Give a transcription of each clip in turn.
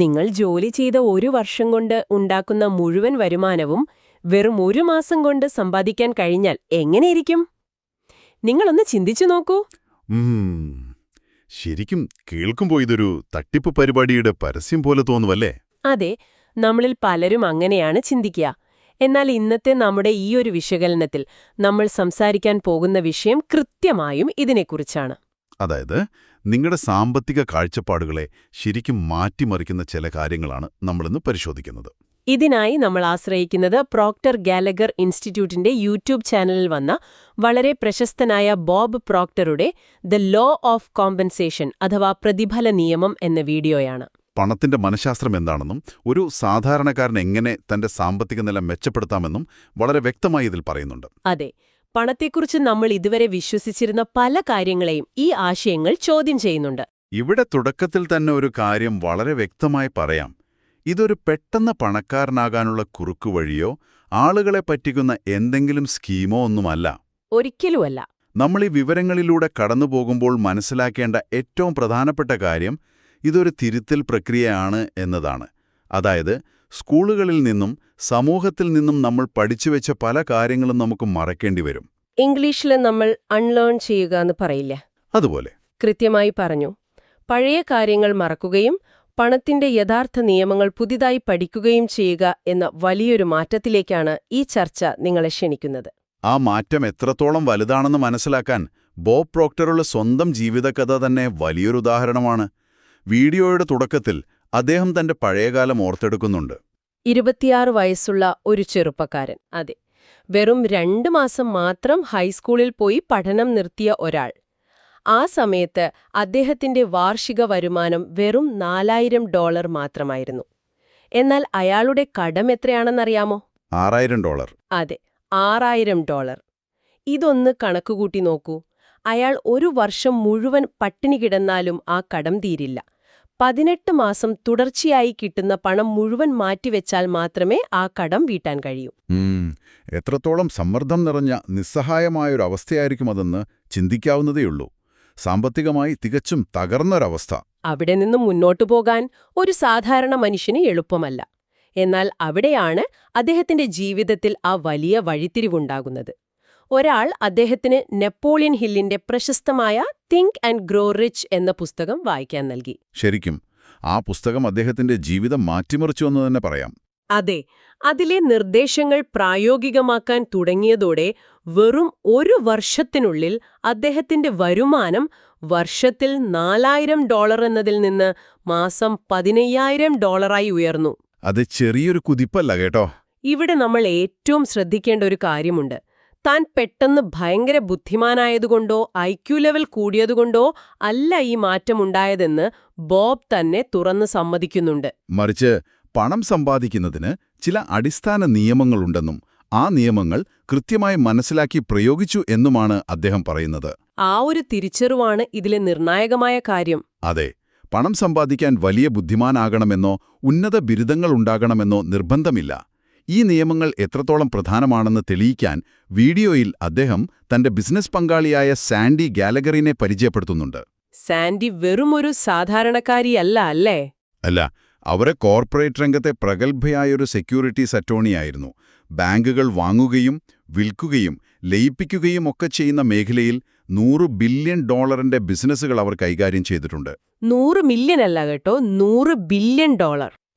നിങ്ങൾ ജോലി ചെയ്ത ഒരു വർഷം കൊണ്ട് ഉണ്ടാക്കുന്ന മുഴുവൻ വരുമാനവും വെറും ഒരു മാസം കൊണ്ട് സമ്പാദിക്കാൻ കഴിഞ്ഞാൽ എങ്ങനെയിരിക്കും? നിങ്ങളൊന്ന് ചിന്തിച്ചു നോക്കൂ. ശരിക്കും കേൾക്കുമ്പോൾ ഇതൊരു തട്ടിപ്പ് പരിപാടിയുടെ പരസ്യം പോലെ തോന്നുവല്ലേ? അതെ, നമ്മളിൽ പലരും അങ്ങനെയാണ് ചിന്തിക്കുക. എന്നാൽ ഇന്നത്തെ നമ്മുടെ ഈ ഒരു വിശകലനത്തിൽ നമ്മൾ സംസാരിക്കാൻ പോകുന്ന വിഷയം കൃത്യമായും ഇതിനെക്കുറിച്ചാണ്. അതായത് നിങ്ങളുടെ സാമ്പത്തിക കാഴ്ചപ്പാടുകളെ ശരിക്കും മാറ്റിമറിക്കുന്ന ചില കാര്യങ്ങളാണ് നമ്മളിന്ന് പരിശോധിക്കുന്നത്. ഇതിനായി നമ്മൾ ആശ്രയിക്കുന്നത് പ്രോക്ടർ ഗാലഗർ ഇൻസ്റ്റിറ്റ്യൂട്ടിന്റെ യൂട്യൂബ് ചാനലിൽ വന്ന വളരെ പ്രശസ്തനായ ബോബ് പ്രോക്ടറുടെ ദ ലോ ഓഫ് കോമ്പൻസേഷൻ അഥവാ പ്രതിഫല നിയമം എന്ന വീഡിയോയാണ്. പണത്തിന്റെ മനഃശാസ്ത്രം എന്താണെന്നും ഒരു സാധാരണക്കാരൻ എങ്ങനെ തന്റെ സാമ്പത്തിക നില മെച്ചപ്പെടുത്താമെന്നും വളരെ വ്യക്തമായി ഇതിൽ പറയുന്നുണ്ട്. അതെ, പണത്തെക്കുറിച്ച് നമ്മൾ ഇതുവരെ വിശ്വസിച്ചിരുന്ന പല കാര്യങ്ങളെയും ഈ ആശയങ്ങൾ ചോദ്യം ചെയ്യുന്നുണ്ട്. ഇവിടെ തുടക്കത്തിൽ തന്നെ ഒരു കാര്യം വളരെ വ്യക്തമായി പറയാം. ഇതൊരു പെട്ടെന്ന് പണക്കാരനാകാനുള്ള കുറുക്കുവഴിയോ ആളുകളെ പറ്റിക്കുന്ന എന്തെങ്കിലും സ്കീമോ ഒന്നുമല്ല. ഒരിക്കലുമല്ല. നമ്മൾ ഈ വിവരങ്ങളിലൂടെ കടന്നുപോകുമ്പോൾ മനസ്സിലാക്കേണ്ട ഏറ്റവും പ്രധാനപ്പെട്ട കാര്യം ഇതൊരു തിരുത്തൽ പ്രക്രിയയാണ് എന്നതാണ്. അതായത് സ്കൂളുകളിൽ നിന്നും സമൂഹത്തിൽ നിന്നും നമ്മൾ പഠിച്ചുവെച്ച പല കാര്യങ്ങളും നമുക്ക് മറക്കേണ്ടി വരും. ഇംഗ്ലീഷിൽ നമ്മൾ അൺലേൺ ചെയ്യുക എന്ന് പറയില്ല, അതുപോലെ കൃത്യമായി പറഞ്ഞു. പഴയ കാര്യങ്ങൾ മറക്കുകയും പണത്തിന്റെ യഥാർത്ഥ നിയമങ്ങൾ പുതിയതായി പഠിക്കുകയും ചെയ്യുക എന്ന വലിയൊരു മാറ്റത്തിലേക്കാണ് ഈ ചർച്ച നിങ്ങളെ ക്ഷണിക്കുന്നത്. ആ മാറ്റം എത്രത്തോളം വലുതാണെന്ന് മനസ്സിലാക്കാൻ ബോബ് പ്രോക്ടറുള്ള സ്വന്തം ജീവിതകഥ തന്നെ വലിയൊരു ഉദാഹരണമാണ്. വീഡിയോയുടെ തുടക്കത്തിൽ അദ്ദേഹം തന്റെ പഴയകാലം ഓർത്തെടുക്കുന്നുണ്ട്. 26 വയസ്സുള്ള ഒരു ചെറുപ്പക്കാരൻ. അതെ, വെറും 2 മാസം മാത്രം ഹൈസ്കൂളിൽ പോയി പഠനം നിർത്തിയ ഒരാൾ. ആ സമയത്ത് അദ്ദേഹത്തിന്റെ വാർഷിക വരുമാനം വെറും $4000 മാത്രമായിരുന്നു. എന്നാൽ അയാളുടെ കടം എത്രയാണെന്നറിയാമോ? $6000. അതെ, $6000. ഇതൊന്ന് കണക്കുകൂട്ടി നോക്കൂ. അയാൾ ഒരു വർഷം മുഴുവൻ പട്ടിണി കിടന്നാലും ആ കടം തീരില്ല. 18 മാസം തുടർച്ചയായി കിട്ടുന്ന പണം മുഴുവൻ മാറ്റിവെച്ചാൽ മാത്രമേ ആ കടം വീട്ടാൻ കഴിയൂ. എത്രത്തോളം സമ്മർദ്ദം നിറഞ്ഞ നിസ്സഹായമായൊരു അവസ്ഥയായിരിക്കും അതെന്ന് ചിന്തിക്കാവുന്നതേയുള്ളൂ. സാമ്പത്തികമായി തികച്ചും തകർന്നൊരവസ്ഥ. അവിടെ നിന്നും മുന്നോട്ടു പോകാൻ ഒരു സാധാരണ മനുഷ്യന് എളുപ്പമല്ല. എന്നാൽ അവിടെയാണ് അദ്ദേഹത്തിന്റെ ജീവിതത്തിൽ ആ വലിയ വഴിത്തിരിവുണ്ടാകുന്നത്. ഒരാൾ അദ്ദേഹത്തിന് നെപ്പോളിയൻ ഹില്ലിന്റെ പ്രശസ്തമായ തിങ്ക് ആൻഡ് ഗ്രോ റിച്ച് എന്ന പുസ്തകം വായിക്കാൻ നൽകി. ശരിക്കും ആ പുസ്തകം അദ്ദേഹത്തിന്റെ ജീവിതം മാറ്റിമറിച്ചു എന്ന് തന്നെ പറയാം. അതെ, അതിലെ നിർദ്ദേശങ്ങൾ പ്രായോഗികമാക്കാൻ തുടങ്ങിയതോടെ വെറും ഒരു വർഷത്തിനുള്ളിൽ അദ്ദേഹത്തിന്റെ വരുമാനം വർഷത്തിൽ $4000 എന്നതിൽ നിന്ന് മാസം $15000 ഉയർന്നു. അത് ചെറിയൊരു കുതിപ്പല്ല കേട്ടോ. ഇവിടെ നമ്മൾ ഏറ്റവും ശ്രദ്ധിക്കേണ്ട ഒരു കാര്യമുണ്ട്. താൻ പെട്ടെന്ന് ഭയങ്കര ബുദ്ധിമാനായതുകൊണ്ടോ IQ ലെവൽ കൂടിയതുകൊണ്ടോ അല്ല ഈ മാറ്റമുണ്ടായതെന്ന് ബോബ് തന്നെ തുറന്ന് സമ്മതിക്കുന്നുണ്ട്. മറിച്ച് പണം സമ്പാദിക്കുന്നതിന് ചില അടിസ്ഥാന നിയമങ്ങളുണ്ടെന്നും ആ നിയമങ്ങൾ കൃത്യമായി മനസ്സിലാക്കി പ്രയോഗിച്ചു എന്നുമാണ് അദ്ദേഹം പറയുന്നത്. ആ ഒരു തിരിച്ചറിവാണ് ഇതിലെ നിർണായകമായ കാര്യം. അതെ, പണം സമ്പാദിക്കാൻ വലിയ ബുദ്ധിമാനാകണമെന്നോ ഉന്നത ബിരുദങ്ങളുണ്ടാകണമെന്നോ നിർബന്ധമില്ല. ഈ നിയമങ്ങൾ എത്രത്തോളം പ്രധാനമാണെന്ന് തെളിയിക്കാൻ വീഡിയോയിൽ അദ്ദേഹം തന്റെ ബിസിനസ് പങ്കാളിയായ സാൻഡി ഗാലഗറിനെ പരിചയപ്പെടുത്തുന്നുണ്ട്. സാൻഡി വെറുമൊരു സാധാരണക്കാരിയല്ല അല്ലേ? അല്ല, അവരെ കോർപ്പറേറ്റ് രംഗത്തെ പ്രഗത്ഭയായൊരു സെക്യൂരിറ്റീസ് അറ്റോർണിയായിരുന്നു. ബാങ്കുകൾ വാങ്ങുകയും വിൽക്കുകയും ലയിപ്പിക്കുകയും ഒക്കെ ചെയ്യുന്ന മേഖലയിൽ $100 ബില്യൺ ബിസിനസ്സുകൾ അവർ കൈകാര്യം ചെയ്തിട്ടുണ്ട്. 100 മില്യൺ അല്ല കേട്ടോ, $100 ബില്യൺ.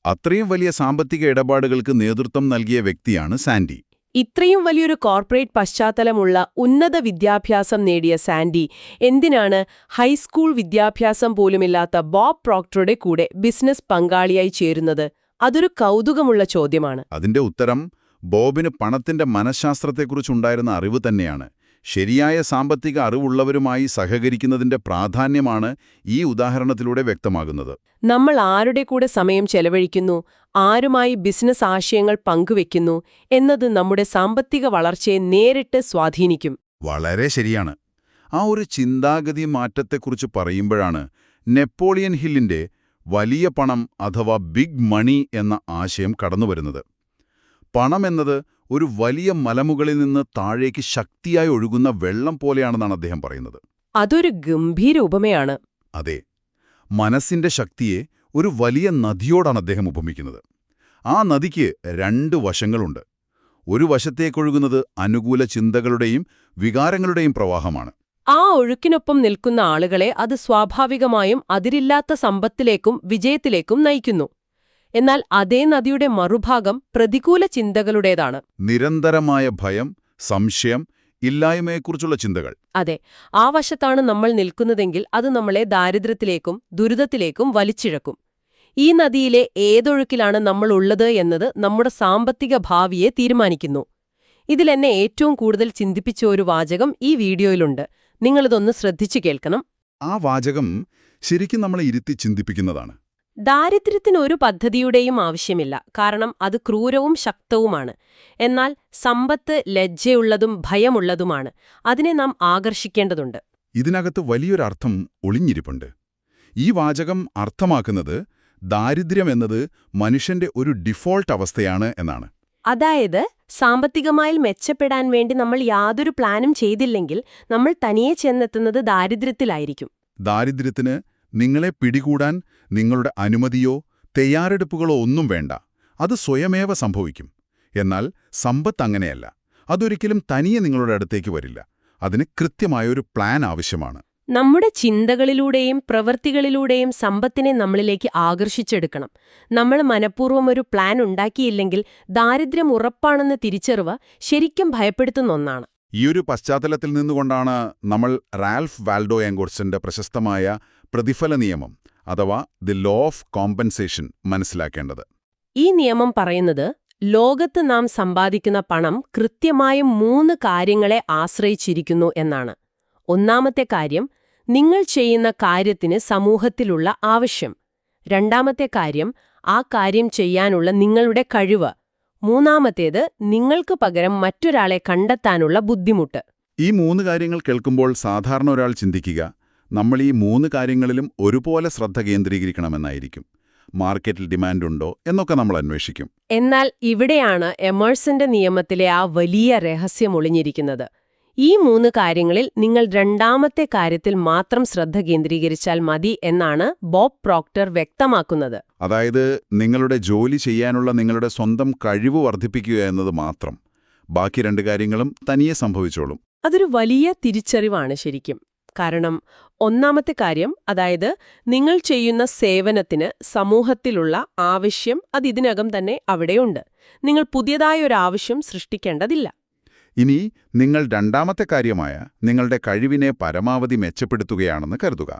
അത്രയും വലിയ സാമ്പത്തിക ഇടപാടുകൾക്ക് നേതൃത്വം നൽകിയ വ്യക്തിയാണ് സാൻഡി. ഇത്രയും വലിയൊരു കോർപ്പറേറ്റ് പശ്ചാത്തലമുള്ള ഉന്നത വിദ്യാഭ്യാസം നേടിയ സാൻഡി എന്തിനാണ് ഹൈസ്കൂൾ വിദ്യാഭ്യാസം പോലുമില്ലാത്ത ബോബ് പ്രോക്ടറുടെ കൂടെ ബിസിനസ് പങ്കാളിയായി ചേരുന്നത്? അതൊരു കൗതുകമുള്ള ചോദ്യമാണ്. അതിന്റെ ഉത്തരം ബോബിന് പണത്തിന്റെ മനഃശാസ്ത്രത്തെക്കുറിച്ചുണ്ടായിരുന്ന അറിവ് തന്നെയാണ്. ശരിയായ സാമ്പത്തിക അറിവുള്ളവരുമായി സഹകരിക്കുന്നതിന്റെ പ്രാധാന്യമാണ് ഈ ഉദാഹരണത്തിലൂടെ വ്യക്തമാകുന്നത്. നമ്മൾ ആരുടെ കൂടെ സമയം ചെലവഴിക്കുന്നു, ആരുമായി ബിസിനസ് ആശയങ്ങൾ പങ്കുവെക്കുന്നു എന്നത് നമ്മുടെ സാമ്പത്തിക വളർച്ചയെ നേരിട്ട് സ്വാധീനിക്കും. വളരെ ശരിയാണ്. ആ ഒരു ചിന്താഗതി മാറ്റത്തെക്കുറിച്ച് പറയുമ്പോഴാണ് നെപ്പോളിയൻ ഹില്ലിന്റെ വലിയ പണം അഥവാ ബിഗ് മണി എന്ന ആശയം കടന്നുവരുന്നത്. പണം എന്നത് ഒരു വലിയ മലമുകളിൽ നിന്ന് താഴേക്ക് ശക്തിയായി ഒഴുകുന്ന വെള്ളം പോലെയാണെന്നാണ് അദ്ദേഹം പറയുന്നത്. അതൊരു ഗംഭീര ഉപമയാണ്. അതെ, മനസ്സിന്റെ ശക്തിയെ ഒരു വലിയ നദിയോടാണ് അദ്ദേഹം ഉപമിക്കുന്നത്. ആ നദിക്ക് രണ്ട് വശങ്ങളുണ്ട്. ഒരു വശത്തേക്കൊഴുകുന്നത് അനുകൂല ചിന്തകളുടെയും വികാരങ്ങളുടെയും പ്രവാഹമാണ്. ആ ഒഴുക്കിനൊപ്പം നിൽക്കുന്ന ആളുകളെ അത് സ്വാഭാവികമായും അതിരില്ലാത്ത സമ്പത്തിലേക്കും വിജയത്തിലേക്കും നയിക്കുന്നു. എന്നാൽ അതേ നദിയുടെ മറുഭാഗം പ്രതികൂല ചിന്തകളുടേതാണ്. നിരന്തരമായ ഭയം, സംശയം, ഇല്ലായ്മയെക്കുറിച്ചുള്ള ചിന്തകൾ. അതെ, ആ വശത്താണ് നമ്മൾ നിൽക്കുന്നതെങ്കിൽ അത് നമ്മളെ ദാരിദ്ര്യത്തിലേക്കും ദുരിതത്തിലേക്കും വലിച്ചിഴക്കും. ഈ നദിയിലെ ഏതൊഴുക്കിലാണ് നമ്മൾ ഉള്ളത് എന്നത് നമ്മുടെ സാമ്പത്തിക ഭാവിയെ തീരുമാനിക്കുന്നു. ഇതിലെന്നെ ഏറ്റവും കൂടുതൽ ചിന്തിപ്പിച്ച ഒരു വാചകം ഈ വീഡിയോയിലുണ്ട്. നിങ്ങളിതൊന്ന് ശ്രദ്ധിച്ചു കേൾക്കണം. ആ വാചകം ശരിക്കും നമ്മളെ ഇരുത്തി ചിന്തിപ്പിക്കുന്നതാണ്. ദാരിദ്ര്യത്തിന് ഒരു പദ്ധതിയുടെയും ആവശ്യമില്ല, കാരണം അത് ക്രൂരവും ശക്തവുമാണ്. എന്നാൽ സമ്പത്ത് ലജ്ജയുള്ളതും ഭയമുള്ളതുമാണ്. അതിനെ നാം ആകർഷിക്കേണ്ടതുണ്ട്. ഇതിനകത്ത് വലിയൊരർത്ഥം ഒളിഞ്ഞിരിപ്പുണ്ട്. ഈ വാചകം അർത്ഥമാക്കുന്നത് ദാരിദ്ര്യം എന്നത് മനുഷ്യന്റെ ഒരു ഡിഫോൾട്ട് അവസ്ഥയാണ് എന്നാണ്. അതായത് സാമ്പത്തികമായി മെച്ചപ്പെടാൻ വേണ്ടി നമ്മൾ യാതൊരു പ്ലാനും ചെയ്തില്ലെങ്കിൽ നമ്മൾ തനിയെ ചെന്നെത്തുന്നത് ദാരിദ്ര്യത്തിലായിരിക്കും. ദാരിദ്ര്യത്തിന് നിങ്ങളെ പിടികൂടാൻ നിങ്ങളുടെ അനുമതിയോ തയ്യാറെടുപ്പുകളോ ഒന്നും വേണ്ട. അത് സ്വയമേവ സംഭവിക്കും. എന്നാൽ സമ്പത്ത് അങ്ങനെയല്ല. അതൊരിക്കലും തനിയെ നിങ്ങളുടെ അടുത്തേക്ക് വരില്ല. അതിന് കൃത്യമായൊരു പ്ലാൻ ആവശ്യമാണ്. നമ്മുടെ ചിന്തകളിലൂടെയും പ്രവൃത്തികളിലൂടെയും സമ്പത്തിനെ നമ്മളിലേക്ക് ആകർഷിച്ചെടുക്കണം. നമ്മൾ മനഃപൂർവ്വം ഒരു പ്ലാൻ ഉണ്ടാക്കിയില്ലെങ്കിൽ ദാരിദ്ര്യം ഉറപ്പാണെന്ന് തിരിച്ചറിവ് ശരിക്കും ഭയപ്പെടുത്തുന്ന ഒന്നാണ്. ഈയൊരു പശ്ചാത്തലത്തിൽ നിന്നുകൊണ്ടാണ് നമ്മൾ റാൽഫ് വാൽഡോ എംഗോർസിന്റെ പ്രശസ്തമായ പ്രതിഫല നിയമം അഥവാ ദി ലോ ഓഫ് കോമ്പൻസേഷൻ മനസ്സിലാക്കേണ്ടത്. ഈ നിയമം പറയുന്നത് ലോകത്ത് നാം സമ്പാദിക്കുന്ന പണം കൃത്യമായും 3 കാര്യങ്ങളെ ആശ്രയിച്ചിരിക്കുന്നു എന്നാണ്. ഒന്നാമത്തെ കാര്യം, നിങ്ങൾ ചെയ്യുന്ന കാര്യത്തിന് സമൂഹത്തിലുള്ള ആവശ്യം. രണ്ടാമത്തെ കാര്യം, ആ കാര്യം ചെയ്യാനുള്ള നിങ്ങളുടെ കഴിവ്. മൂന്നാമത്തേത്, നിങ്ങൾക്ക് പകരം മറ്റൊരാളെ കണ്ടെത്താനുള്ള ബുദ്ധിമുട്ട്. ഈ 3 കാര്യങ്ങൾ കേൾക്കുമ്പോൾ സാധാരണ ഒരാൾ ചിന്തിക്കുക, നമ്മൾ ഈ 3 കാര്യങ്ങളിലും ഒരുപോലെ ശ്രദ്ധ കേന്ദ്രീകരിക്കണമെന്നായിരിക്കും. മാർക്കറ്റിൽ ഡിമാൻഡുണ്ടോ എന്നൊക്കെ നമ്മൾ അന്വേഷിക്കും. എന്നാൽ ഇവിടെയാണ് എമേഴ്സന്റെ നിയമത്തിലെ ആ വലിയ രഹസ്യം ഒളിഞ്ഞിരിക്കുന്നത്. ഈ 3 കാര്യങ്ങളിൽ നിങ്ങൾ രണ്ടാമത്തെ കാര്യത്തിൽ മാത്രം ശ്രദ്ധ കേന്ദ്രീകരിച്ചാൽ മതി എന്നാണ് ബോബ് പ്രോക്ടർ വ്യക്തമാക്കുന്നത്. അതായത് നിങ്ങളുടെ ജോലി ചെയ്യാനുള്ള നിങ്ങളുടെ സ്വന്തം കഴിവ് വർദ്ധിപ്പിക്കുക എന്നത് മാത്രം. ബാക്കി 2 കാര്യങ്ങളും തനിയെ സംഭവിച്ചോളും. അതൊരു വലിയ തിരിച്ചറിവാണ് ശരിക്കും. കാരണം ഒന്നാമത്തെ കാര്യം, അതായത് നിങ്ങൾ ചെയ്യുന്ന സേവനത്തിന് സമൂഹത്തിലുള്ള ആവശ്യം ഇതിനകം തന്നെ അവിടെയുണ്ട്. നിങ്ങൾ പുതിയതായൊരാവശ്യം സൃഷ്ടിക്കേണ്ടതില്ല. ഇനി നിങ്ങൾ രണ്ടാമത്തെ കാര്യമായ നിങ്ങളുടെ കഴിവിനെ പരമാവധി മെച്ചപ്പെടുത്തുകയാണെന്ന് കരുതുക.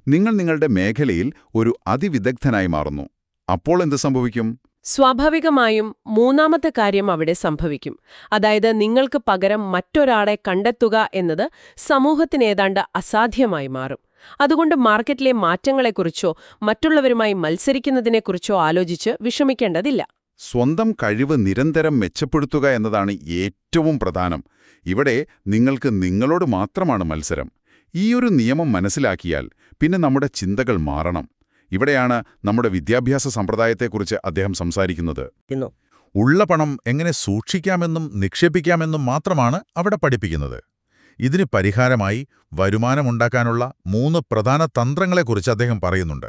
നിങ്ങൾ നിങ്ങളുടെ മേഖലയിൽ ഒരു അതിവിദഗ്ധനായി മാറുന്നു. അപ്പോൾ എന്ത് സംഭവിക്കും? സ്വാഭാവികമായും മൂന്നാമത്തെ കാര്യം അവിടെ സംഭവിക്കും. അതായത് നിങ്ങൾക്ക് പകരം മറ്റൊരാളെ കണ്ടെത്തുക എന്നത് സമൂഹത്തിന് ഏതാണ്ട് അസാധ്യമായി മാറും. അതുകൊണ്ട് മാർക്കറ്റിലെ മാറ്റങ്ങളെക്കുറിച്ചോ മറ്റുള്ളവരുമായി മത്സരിക്കുന്നതിനെക്കുറിച്ചോ ആലോചിച്ച് വിഷമിക്കേണ്ടതില്ല. സ്വന്തം കഴിവ് നിരന്തരം മെച്ചപ്പെടുത്തുക എന്നതാണ് ഏറ്റവും പ്രധാനം. ഇവിടെ നിങ്ങൾക്ക് നിങ്ങളോട് മാത്രമാണ് മത്സരം. ഈയൊരു നിയമം മനസ്സിലാക്കിയാൽ പിന്നെ നമ്മുടെ ചിന്തകൾ മാറണം. ഇവിടെയാണ് നമ്മുടെ വിദ്യാഭ്യാസ സമ്പ്രദായത്തെക്കുറിച്ച് അദ്ദേഹം സംസാരിക്കുന്നത്. ഉള്ള പണം എങ്ങനെ സൂക്ഷിക്കാമെന്നും നിക്ഷേപിക്കാമെന്നും മാത്രമാണ് അവിടെ പഠിപ്പിക്കുന്നത്. ഇതിന് പരിഹാരമായി വരുമാനമുണ്ടാക്കാനുള്ള 3 പ്രധാന തന്ത്രങ്ങളെക്കുറിച്ച് അദ്ദേഹം പറയുന്നുണ്ട്.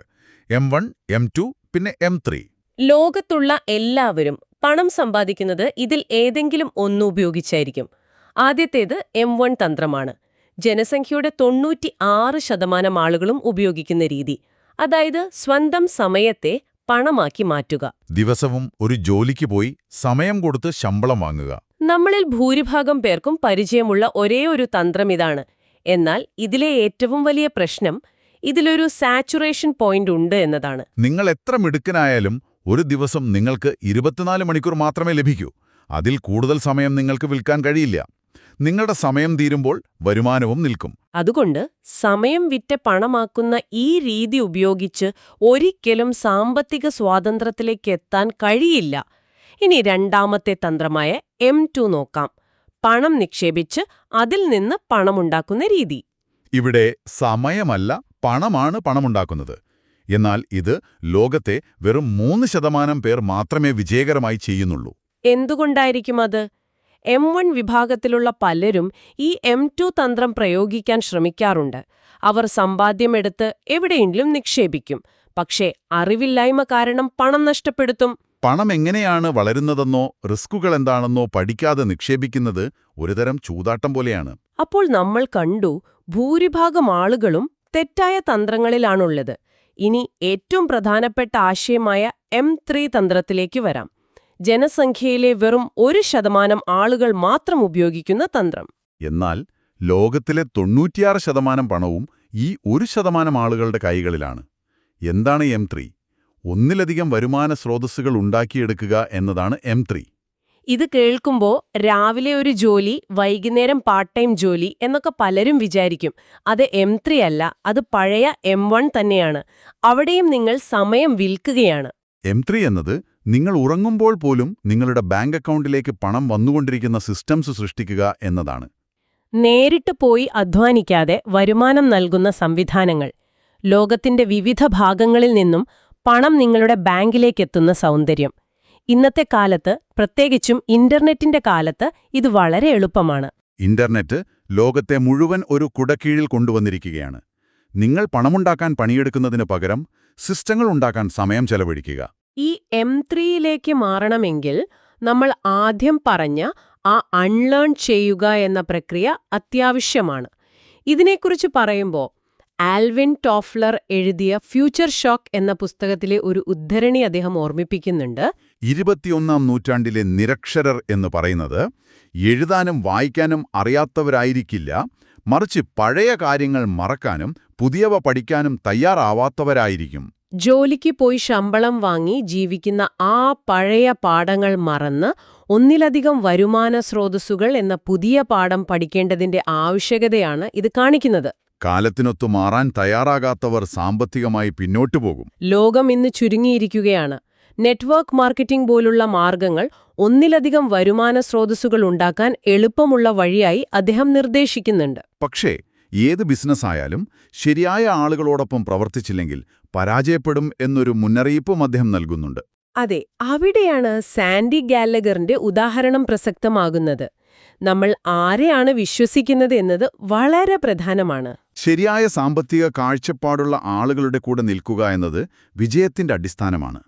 M1, M2, പിന്നെ M3. ലോകത്തുള്ള എല്ലാവരും പണം സമ്പാദിക്കുന്നത് ഇതിൽ ഏതെങ്കിലും ഒന്ന് ഉപയോഗിച്ചായിരിക്കും. ആദ്യത്തേത് M1 തന്ത്രമാണ്. ജനസംഖ്യയുടെ 96% ആളുകളും ഉപയോഗിക്കുന്ന രീതി. അതായത് സ്വന്തം സമയത്തെ പണമാക്കി മാറ്റുക. ദിവസവും ഒരു ജോലിക്ക് പോയി സമയം കൊടുത്ത് ശമ്പളം വാങ്ങുക. നമ്മളിൽ ഭൂരിഭാഗം പേർക്കും പരിചയമുള്ള ഒരേയൊരു തന്ത്രം ഇതാണ്. എന്നാൽ ഇതിലെ ഏറ്റവും വലിയ പ്രശ്നം ഇതിലൊരു സാച്ചുറേഷൻ പോയിന്റ് ഉണ്ട് എന്നതാണ്. നിങ്ങൾ എത്ര മിടുക്കനായാലും ഒരു ദിവസം നിങ്ങൾക്ക് 24 മണിക്കൂർ മാത്രമേ ലഭിക്കൂ. അതിൽ കൂടുതൽ സമയം നിങ്ങൾക്ക് വിൽക്കാൻ കഴിയില്ല. നിങ്ങളുടെ സമയം തീരുമ്പോൾ വരുമാനവും നിൽക്കും. അതുകൊണ്ട് സമയം വിറ്റ് പണമാക്കുന്ന ഈ രീതി ഉപയോഗിച്ച് ഒരിക്കലും സാമ്പത്തിക സ്വാതന്ത്ര്യത്തിലേക്ക് എത്താൻ കഴിയില്ല. ഇനി രണ്ടാമത്തെ തന്ത്രമായ M2 നോക്കാം. പണം നിക്ഷേപിച്ച് അതിൽ നിന്ന് പണമുണ്ടാക്കുന്ന രീതി. ഇവിടെ സമയമല്ല, പണമാണ് പണമുണ്ടാക്കുന്നത്. എന്നാൽ ഇത് ലോകത്തെ വെറും 3% പേർ മാത്രമേ വിജയകരമായി ചെയ്യുന്നുള്ളൂ. എന്തുകൊണ്ടായിരിക്കും അത്? M1 വിഭാഗത്തിലുള്ള പലരും ഈ M2 തന്ത്രം പ്രയോഗിക്കാൻ ശ്രമിക്കാറുണ്ട്. അവർ സമ്പാദ്യമെടുത്ത് എവിടെയെങ്കിലും നിക്ഷേപിക്കും. പക്ഷേ അറിവില്ലായ്മ കാരണം പണം നഷ്ടപ്പെടുത്തും. പണം എങ്ങനെയാണ് വളരുന്നതെന്നോ റിസ്കുകൾ എന്താണെന്നോ പഠിക്കാതെ നിക്ഷേപിക്കുന്നത് ഒരുതരം ചൂതാട്ടം പോലെയാണ്. അപ്പോൾ നമ്മൾ കണ്ടു, ഭൂരിഭാഗം ആളുകളും തെറ്റായ തന്ത്രങ്ങളിലാണുള്ളത്. ഇനി ഏറ്റവും പ്രധാനപ്പെട്ട ആശയമായ M3 തന്ത്രത്തിലേക്ക് വരാം. ജനസംഖ്യയിലെ വെറും 1% ആളുകൾ മാത്രം ഉപയോഗിക്കുന്ന തന്ത്രം. എന്നാൽ ലോകത്തിലെ 96% പണവും ഈ 1% ആളുകളുടെ കൈകളിലാണ്. എന്താണ് M3? ഒന്നിലധികം വരുമാന സ്രോതസ്സുകൾ ഉണ്ടാക്കിയെടുക്കുക എന്നതാണ് M3. ഇത് കേൾക്കുമ്പോൾ രാവിലെ ഒരു ജോലി, വൈകുന്നേരം പാർട്ട് ടൈം ജോലി എന്നൊക്കെ പലരും വിചാരിക്കും. അത് M3 അല്ല, അത് പഴയ M1 തന്നെയാണ്. അവിടെയും നിങ്ങൾ സമയം വിൽക്കുകയാണ്. M3 എന്നത് നിങ്ങൾ ഉറങ്ങുമ്പോൾ പോലും നിങ്ങളുടെ ബാങ്ക് അക്കൗണ്ടിലേക്ക് പണം വന്നുകൊണ്ടിരിക്കുന്ന സിസ്റ്റംസ് സൃഷ്ടിക്കുക എന്നതാണ്. നേരിട്ട് പോയി അധ്വാനിക്കാതെ വരുമാനം നൽകുന്ന സംവിധാനങ്ങൾ. ലോകത്തിന്റെ വിവിധ ഭാഗങ്ങളിൽ നിന്നും പണം നിങ്ങളുടെ ബാങ്കിലേക്കെത്തുന്ന സൗന്ദര്യം. ഇന്നത്തെ കാലത്ത്, പ്രത്യേകിച്ചും ഇന്റർനെറ്റിന്റെ കാലത്ത്, ഇത് വളരെ എളുപ്പമാണ്. ഇന്റർനെറ്റ് ലോകത്തെ മുഴുവൻ ഒരു കുടക്കീഴിൽ കൊണ്ടുവന്നിരിക്കുകയാണ്. നിങ്ങൾ പണമുണ്ടാക്കാൻ പണിയെടുക്കുന്നതിന് പകരം സിസ്റ്റങ്ങൾ ഉണ്ടാക്കാൻ സമയം ചെലവഴിക്കുക. ഈ M3യിലേക്ക് മാറണമെങ്കിൽ നമ്മൾ ആദ്യം പറഞ്ഞ ആ അൺലേൺ ചെയ്യുക എന്ന പ്രക്രിയ അത്യാവശ്യമാണ്. ഇതിനെക്കുറിച്ച് പറയുമ്പോൾ ആൽവിൻ ടോഫ്ലർ എഴുതിയ ഫ്യൂച്ചർ ഷോക്ക് എന്ന പുസ്തകത്തിലെ ഒരു ഉദ്ധരണി അദ്ദേഹം ഓർമ്മിപ്പിക്കുന്നുണ്ട്. 21ാം നൂറ്റാണ്ടിലെ നിരക്ഷരർ എന്ന് പറയുന്നത് എഴുതാനും വായിക്കാനും അറിയാത്തവരായിരിക്കില്ല, മറിച്ച് പഴയ കാര്യങ്ങൾ മറക്കാനും പുതിയവ പഠിക്കാനും തയ്യാറാവാത്തവരായിരിക്കും. ജോലിക്ക് പോയി ശമ്പളം വാങ്ങി ജീവിക്കുന്ന ആ പഴയ പാഠങ്ങൾ മറന്ന് ഒന്നിലധികം വരുമാന സ്രോതസ്സുകൾ എന്ന പുതിയ പാഠം പഠിക്കേണ്ടതിന്റെ ആവശ്യകതയാണ് ഇത് കാണിക്കുന്നത്. കാലത്തിനൊത്തു മാറാൻ തയ്യാറാകാത്തവർ സാമ്പത്തികമായി പിന്നോട്ടു പോകും. ലോകം ഇന്ന് ചുരുങ്ങിയിരിക്കുകയാണ്. നെറ്റ്വർക്ക് മാർക്കറ്റിംഗ് പോലുള്ള മാർഗങ്ങൾ ഒന്നിലധികം വരുമാന സ്രോതസ്സുകൾ ഉണ്ടാക്കാൻ എളുപ്പമുള്ള വഴിയായി അദ്ദേഹം നിർദ്ദേശിക്കുന്നുണ്ട്. പക്ഷേ ഏത് ബിസിനസ്സായാലും ശരിയായ ആളുകളോടൊപ്പം പ്രവർത്തിച്ചില്ലെങ്കിൽ പരാജയപ്പെടും എന്നൊരു മുന്നറിയിപ്പും അദ്ദേഹം നൽകുന്നുണ്ട്. അതെ, അവിടെയാണ് സാൻഡി ഗാലഗറിന്റെ ഉദാഹരണം പ്രസക്തമാകുന്നത്. നമ്മൾ ആരെയാണ് വിശ്വസിക്കുന്നത് എന്നത് വളരെ പ്രധാനമാണ്. ശരിയായ സാമ്പത്തിക കാഴ്ചപ്പാടുള്ള ആളുകളുടെ കൂടെ നിൽക്കുക എന്നത് വിജയത്തിന്റെ അടിസ്ഥാനമാണ്.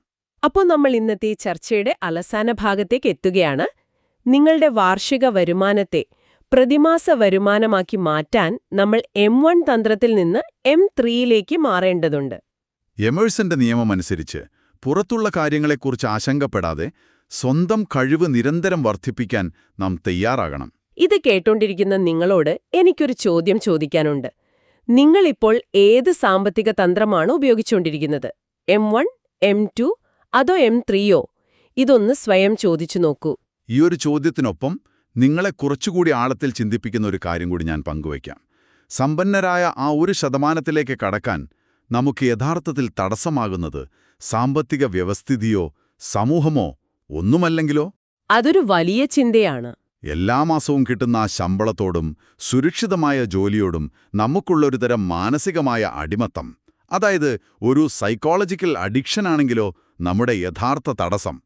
അപ്പോൾ നമ്മൾ ഇന്നത്തെ ചർച്ചയുടെ അവസാന ഭാഗത്തേക്ക് എത്തുകയാണ്. നിങ്ങളുടെ വാർഷിക വരുമാനത്തെ പ്രതിമാസ വരുമാനമാക്കി മാറ്റാൻ നമ്മൾ M1 തന്ത്രത്തിൽ നിന്ന് M3യിലേക്ക് മാറേണ്ടതുണ്ട്. എമേഴ്സന്റെ നിയമമനുസരിച്ച് പുറത്തുള്ള കാര്യങ്ങളെക്കുറിച്ച് ആശങ്കപ്പെടാതെ സ്വന്തം കഴിവ് നിരന്തരം വർദ്ധിപ്പിക്കാൻ നാം തയ്യാറാകണം. ഇത് കേട്ടോണ്ടിരിക്കുന്ന നിങ്ങളോട് എനിക്കൊരു ചോദ്യം ചോദിക്കാനുണ്ട്. നിങ്ങളിപ്പോൾ ഏത് സാമ്പത്തിക തന്ത്രമാണ് ഉപയോഗിച്ചുകൊണ്ടിരിക്കുന്നത്? M1, M2 അതോ M3യോ? ഇതൊന്ന് സ്വയം ചോദിച്ചു നോക്കൂ. ഈയൊരു ചോദ്യത്തിനൊപ്പം നിങ്ങളെ കുറച്ചുകൂടി ആഴത്തിൽ ചിന്തിപ്പിക്കുന്ന ഒരു കാര്യം കൂടി ഞാൻ പങ്കുവയ്ക്കാം. സമ്പന്നരായ ആ 1% കടക്കാൻ നമുക്ക് യഥാർത്ഥത്തിൽ തടസ്സമാകുന്നത് സാമ്പത്തിക വ്യവസ്ഥിതിയോ സമൂഹമോ ഒന്നുമല്ലെങ്കിലോ? അതൊരു വലിയ ചിന്തയാണ്. എല്ലാ മാസവും കിട്ടുന്ന ആ ശമ്പളത്തോടും സുരക്ഷിതമായ ജോലിയോടും നമുക്കുള്ളൊരു തരം മാനസികമായ അടിമത്തം, അതായത് ഒരു സൈക്കോളജിക്കൽ അഡിക്ഷനാണെങ്കിലോ നമ്മുടെ യഥാർത്ഥ തടസ്സം.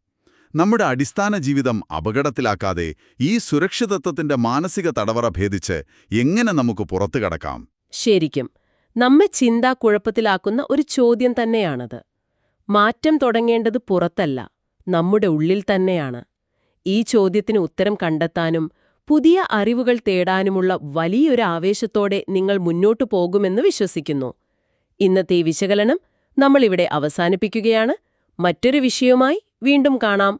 നമ്മുടെ അടിസ്ഥാന ജീവിതം അപകടത്തിലാക്കാതെ ഈ സുരക്ഷിതത്വത്തിന്റെ മാനസിക തടവറ ഭേദിച്ച് എങ്ങനെ നമുക്ക് പുറത്തു കടക്കാം? ശരിക്കും നമ്മെ ചിന്താക്കുഴപ്പത്തിലാക്കുന്ന ഒരു ചോദ്യം തന്നെയാണത്. മാറ്റം തുടങ്ങേണ്ടത് പുറത്തല്ല, നമ്മുടെ ഉള്ളിൽ തന്നെയാണ്. ഈ ചോദ്യത്തിന് ഉത്തരം കണ്ടെത്താനും പുതിയ അറിവുകൾ തേടാനുമുള്ള വലിയൊരു ആവേശത്തോടെ നിങ്ങൾ മുന്നോട്ടു പോകുമെന്ന് വിശ്വസിക്കുന്നു. ഇന്നത്തെ ഈ വിശകലനം നമ്മളിവിടെ അവസാനിപ്പിക്കുകയാണ്. മറ്റൊരു വിഷയവുമായി വീണ്ടും കാണാം.